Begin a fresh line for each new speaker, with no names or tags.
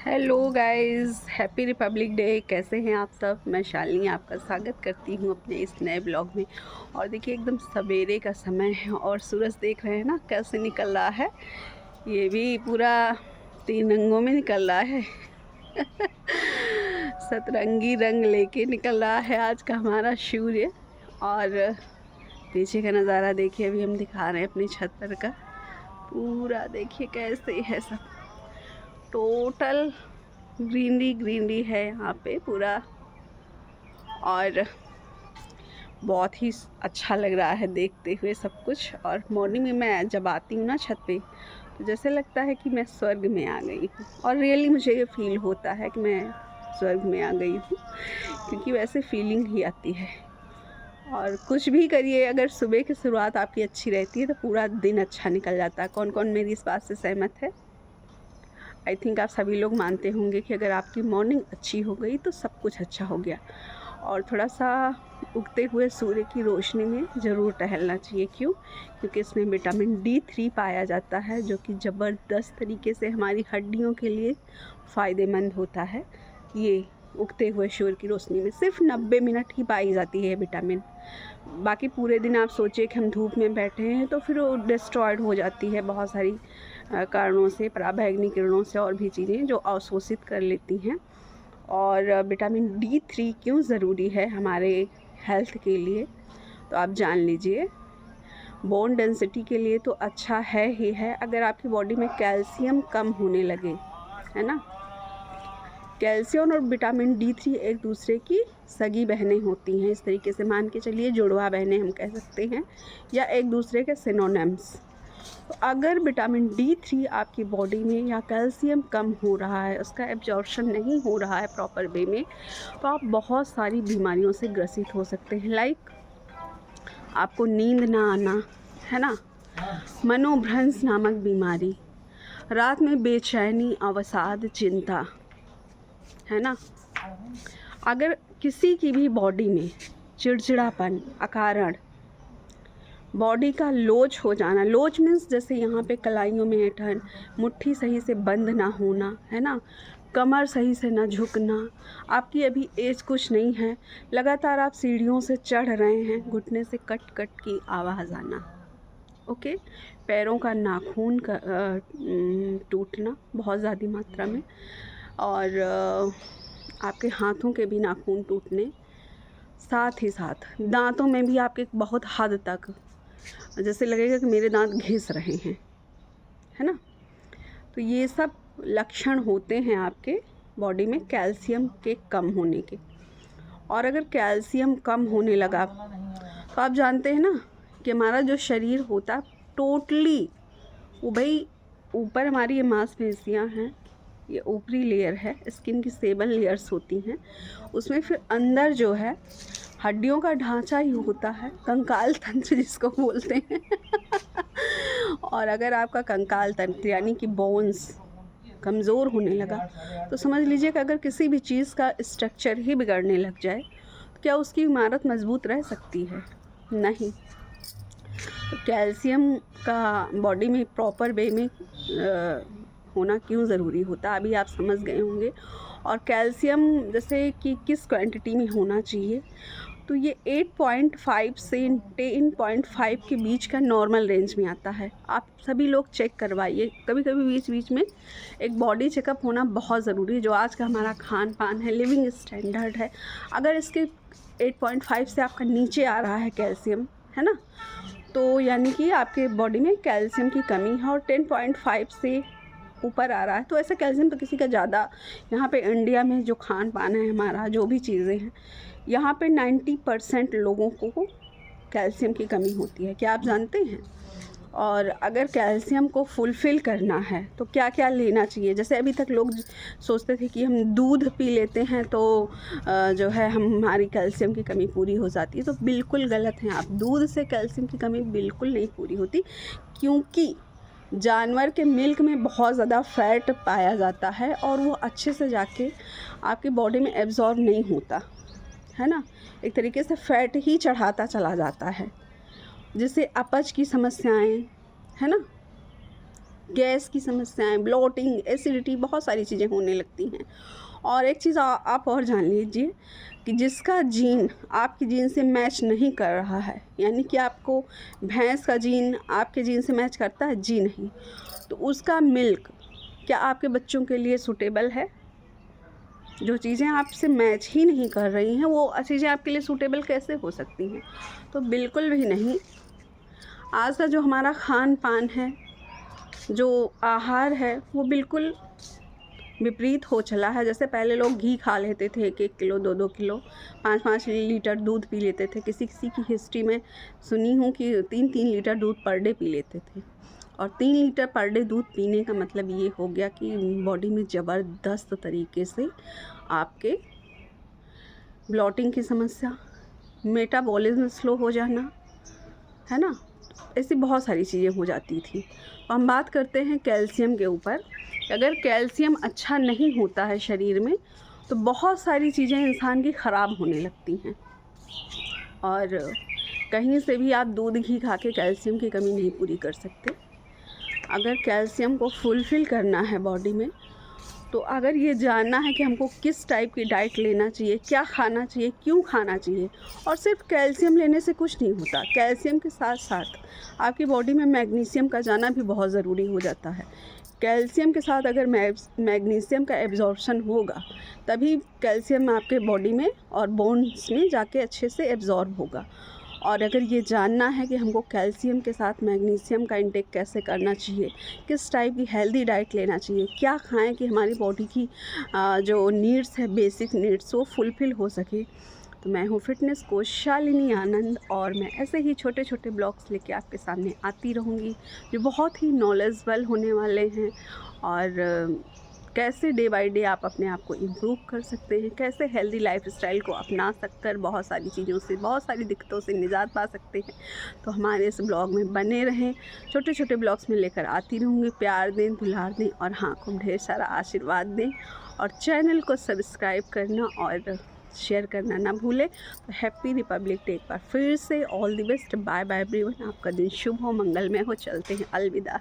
Hello guys, happy Republic day. कैसे हैं आप सब? मैं शालिनी आपका स्वागत करती हूं अपने इस नए ब्लॉग में। और देखिए, एकदम सवेरे का समय है और सूरज देख रहे हैं ना कैसे निकल रहा है। ये भी पूरा 3 रंगों में निकल रहा है। सतरंगी रंग लेके निकल रहा है आज का हमारा सूर्य। और पीछे का नज़ारा देखिए, अभी हम दिखा रहे हैं अपनी छत पर का। पूरा देखिए कैसे है सब, टोटल ग्रीनरी ग्रीनरी है यहाँ पे पूरा। और बहुत ही अच्छा लग रहा है देखते हुए सब कुछ। और मॉर्निंग में मैं जब आती हूँ ना छत पे, तो जैसे लगता है कि मैं स्वर्ग में आ गई हूँ। और रियली मुझे ये फील होता है कि मैं स्वर्ग में आ गई हूँ, क्योंकि वैसे फीलिंग ही आती है। और कुछ भी करिए, अगर सुबह की शुरुआत आपकी अच्छी रहती है तो पूरा दिन अच्छा निकल जाता है। कौन कौन मेरी इस बात से सहमत है? आई थिंक आप सभी लोग मानते होंगे कि अगर आपकी मॉर्निंग अच्छी हो गई तो सब कुछ अच्छा हो गया। और थोड़ा सा उगते हुए सूर्य की रोशनी में ज़रूर टहलना चाहिए। क्यों? क्योंकि इसमें विटामिन D3 पाया जाता है, जो कि ज़बरदस्त तरीके से हमारी हड्डियों के लिए फ़ायदेमंद होता है। ये उगते हुए सूर्य की रोशनी में सिर्फ 90 मिनट ही पाई जाती है विटामिन। बाकी पूरे दिन आप सोचिए कि हम धूप में बैठे हैं तो फिर वो डिस्ट्रॉयड हो जाती है बहुत सारी कारणों से, पराबैंगनी किरणों से और भी चीज़ें जो अवशोषित कर लेती हैं। और विटामिन D3 क्यों ज़रूरी है हमारे हेल्थ के लिए, तो आप जान लीजिए। बोन डेंसिटी के लिए तो अच्छा है ही है। अगर आपकी बॉडी में कैल्शियम कम होने लगे, है ना, कैल्शियम और विटामिन D3 एक दूसरे की सगी बहनें होती हैं। इस तरीके से मान के चलिए, जुड़वा बहनें हम कह सकते हैं, या एक दूसरे के सिनोनिम्स। तो अगर विटामिन D3 आपकी बॉडी में या कैल्शियम कम हो रहा है, उसका एब्जॉर्प्शन नहीं हो रहा है प्रॉपर वे में, तो आप बहुत सारी बीमारियों से ग्रसित हो सकते हैं। लाइक आपको नींद ना आना, है ना, मनोभ्रंश नामक बीमारी, रात में बेचैनी, अवसाद, चिंता, है ना। अगर किसी की भी बॉडी में चिड़चिड़ापन अकारण, बॉडी का लोच हो जाना, लोच मीन्स जैसे यहाँ पे कलाइयों में ऐंठन, मुट्ठी सही से बंद ना होना, है ना, कमर सही से ना झुकना, आपकी अभी एज कुछ नहीं है, लगातार आप सीढ़ियों से चढ़ रहे हैं, घुटने से कट कट की आवाज़ आना, ओके, पैरों का नाखून का टूटना बहुत ज़्यादा मात्रा में, और आपके हाथों के भी नाखून टूटने, साथ ही साथ दांतों में भी आपके बहुत हद तक जैसे लगेगा कि मेरे दांत घिस रहे हैं, है ना। तो ये सब लक्षण होते हैं आपके बॉडी में कैल्शियम के कम होने के। और अगर कैल्शियम कम होने लगा तो आप जानते हैं ना कि हमारा जो शरीर होता टोटली, वो भाई ऊपर हमारी ये मांसपेशियाँ हैं, ये ऊपरी लेयर है, स्किन की 7 लेयर्स होती हैं, उसमें फिर अंदर जो है हड्डियों का ढांचा ही होता है, कंकाल तंत्र जिसको बोलते हैं। और अगर आपका कंकाल तंत्र यानी कि बोन्स कमज़ोर होने लगा, तो समझ लीजिए कि अगर किसी भी चीज़ का स्ट्रक्चर ही बिगड़ने लग जाए, तो क्या उसकी इमारत मजबूत रह सकती है? नहीं। तो कैल्शियम का बॉडी में प्रॉपर वे में होना क्यों ज़रूरी होता है, अभी आप समझ गए होंगे। और कैल्शियम जैसे कि किस क्वांटिटी में होना चाहिए, तो ये 8.5 से 10.5 के बीच का नॉर्मल रेंज में आता है। आप सभी लोग चेक करवाइए, कभी कभी बीच बीच में एक बॉडी चेकअप होना बहुत ज़रूरी है। जो आज का हमारा खान पान है, लिविंग स्टैंडर्ड है, अगर इसके 8.5 से आपका नीचे आ रहा है कैल्शियम, है ना, तो यानी कि आपके बॉडी में कैल्शियम की कमी है। और 10.5 से ऊपर आ रहा है तो ऐसा कैल्शियम तो किसी का ज़्यादा, यहाँ पे इंडिया में जो खान पान है हमारा, जो भी चीज़ें हैं, यहाँ पे 90% लोगों को कैल्शियम की कमी होती है। क्या आप जानते हैं? और अगर कैल्शियम को फुलफ़िल करना है तो क्या क्या लेना चाहिए? जैसे अभी तक लोग सोचते थे कि हम दूध पी लेते हैं तो जो है हमारी कैल्शियम की कमी पूरी हो जाती है, तो बिल्कुल गलत हैं आप। दूध से कैल्शियम की कमी बिल्कुल नहीं पूरी होती, क्योंकि जानवर के मिल्क में बहुत ज़्यादा फैट पाया जाता है और वो अच्छे से जाके आपकी बॉडी में एब्जॉर्ब नहीं होता, है ना। एक तरीके से फैट ही चढ़ाता चला जाता है, जिससे अपच की समस्याएं, है ना, गैस की समस्याएं, ब्लोटिंग, एसिडिटी, बहुत सारी चीज़ें होने लगती हैं। और एक चीज़ आप और जान लीजिए कि जिसका जीन आपके जीन से मैच नहीं कर रहा है, यानी कि आपको भैंस का जीन आपके जीन से मैच करता है, जी नहीं, तो उसका मिल्क क्या आपके बच्चों के लिए सूटेबल है? जो चीज़ें आपसे मैच ही नहीं कर रही हैं वो चीज़ें आपके लिए सूटेबल कैसे हो सकती हैं? तो बिल्कुल भी नहीं। आज का जो हमारा खान पान है, जो आहार है, वो बिल्कुल विपरीत हो चला है। जैसे पहले लोग घी खा लेते थे 1-1 किलो, 2-2 किलो, 5-5 लीटर दूध पी लेते थे। किसी-किसी की हिस्ट्री में सुनी हूँ कि 3-3 लीटर दूध पर डे पी लेते थे। और 3 लीटर पर डे दूध पीने का मतलब ये हो गया कि बॉडी में ज़बरदस्त तरीके से आपके ब्लॉटिंग की समस्या, मेटाबॉलिज्म स्लो हो जाना, है ना? ऐसी बहुत सारी चीज़ें हो जाती थी। हम बात करते हैं कैल्शियम के ऊपर। अगर कैल्शियम अच्छा नहीं होता है शरीर में तो बहुत सारी चीज़ें इंसान की ख़राब होने लगती हैं। और कहीं से भी आप दूध घी खा के कैल्शियम की कमी नहीं पूरी कर सकते। अगर कैल्शियम को फुलफ़िल करना है बॉडी में, तो अगर ये जानना है कि हमको किस टाइप की डाइट लेना चाहिए, क्या खाना चाहिए, क्यों खाना चाहिए, और सिर्फ कैल्शियम लेने से कुछ नहीं होता। कैल्शियम के साथ साथ आपकी बॉडी में मैग्नीशियम का जाना भी बहुत ज़रूरी हो जाता है। कैल्शियम के साथ अगर मैग्नीशियम का एब्जॉर्प्शन होगा तभी कैल्शियम आपके बॉडी में और बोन्स में जाके अच्छे से एब्जॉर्ब होगा। और अगर ये जानना है कि हमको कैल्शियम के साथ मैग्नीशियम का इंटेक कैसे करना चाहिए, किस टाइप की हेल्दी डाइट लेना चाहिए, क्या खाएं कि हमारी बॉडी की जो नीड्स है, बेसिक नीड्स, वो फुलफ़िल हो सके, तो मैं हूँ फिटनेस कोच शालिनी आनंद। और मैं ऐसे ही छोटे छोटे ब्लॉग्स लेके आपके सामने आती रहूँगी जो बहुत ही नॉलेजेबल होने वाले हैं। और कैसे डे बाय डे आप अपने आप को इम्प्रूव कर सकते हैं, कैसे हेल्दी लाइफस्टाइल को अपना सककर बहुत सारी चीज़ों से, बहुत सारी दिक्कतों से निजात पा सकते हैं। तो हमारे इस ब्लॉग में बने रहें। छोटे छोटे ब्लॉग्स में लेकर आती रहूँगी। प्यार दें, दुलार दें और हाँ, खूब ढेर सारा आशीर्वाद दें। और चैनल को सब्सक्राइब करना और शेयर करना ना भूलें। तो हैप्पी रिपब्लिक डे एक बार फिर से। All the best. Bye bye everyone. आपका दिन शुभ हो, मंगलमय हो। चलते हैं, अलविदा।